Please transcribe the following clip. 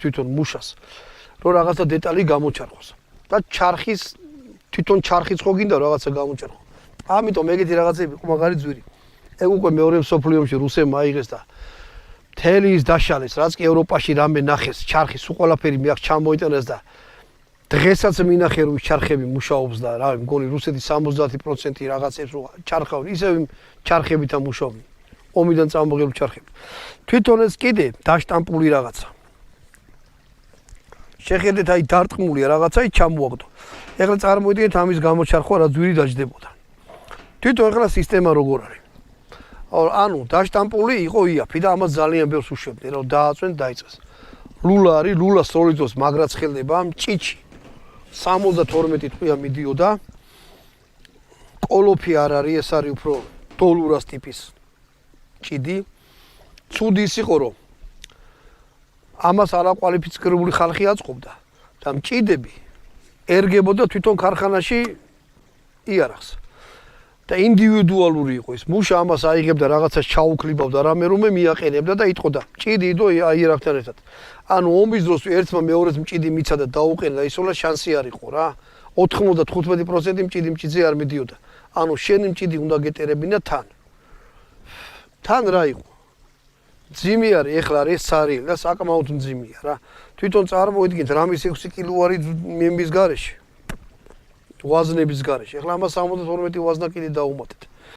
თვითონ მუშას რომ რაღაცა დეტალი გამოჩარხოს და ჩარხის თვითონ ჩარხიც ხო გინდა რაღაცა გამოჩარხო ამიტომ ეგეთი რაღაცები იყო მაგარი ძვირი ეგ უკვე მეორე მსოფლიო ომში რუსებმა აიღეს და მთელი ის დაშალეს რაც კი ევროპაში რამე ნახეს ჩარხი სულ ყველაფერი მე აქ ჩამოიტანეს და დღესაც მინახე რომ ჩარხები მუშაობს და რა მგონი რუსეთის 70% რაღაცებს რო ჩარხავენ ისევ ჩარხებითა მუშაობენ ომიდან წამოღებული ჩარხები თვითონ ეს კიდე დაშტამპული რაღაცა შეხედეთ აი დარტყმული რაღაცა ჩამოაგდო ეხლა წარმოიდგინეთ ამის გამოჩარხვა რა ძვირი დაждდებოდა თვითონ ეხლა სისტემა როგორ არის ანუ დაშტამპული იყო იაფი და ამას ძალიან ბევრს უშვებდნენ რომ დააწვენ დაიწეს ლულა არის ლულა სოლიდოს მაგრაც ხელდება ჭიჭი 72 თვია მიდიოდა კოლოფი არ არის ეს არის უფრო დოლურას ტიპის ჭიდი ცუდი ის იყო რომ ამას არაკვალიფიცირებული ხალხი აწყობდა და მჭიდები ერგებოდა თვითონ ქარხანაში იარაღს და ინდივიდუალური იყო ის მუშა ამას აიღებდა რაღაცას ჩაუქლიბავდა რამე რომე მიაყენებდა და იტყოდა ჭიდი იდო აირაღთან ერთად ანუ ომის დროს ერთმა მეორეს მჭიდი მიცადა დაუყენა და ისოლა შანსი არ იყო რა 95% მჭიდი მჭიდზე არ მიდიოდა ანუ შენი მჭიდი უნდა გეტერებინა თან რა იყო ძიმი არის ეხლა არის სარიელი და საკმაოდ მძიმეა რა თვითონ წარმოიდგინეთ რამის 6 კილო არის მემბის გარეშე ვაზნების გარეშე ეხლა ამას 72 ვაზნა კიდე დაუმატეთ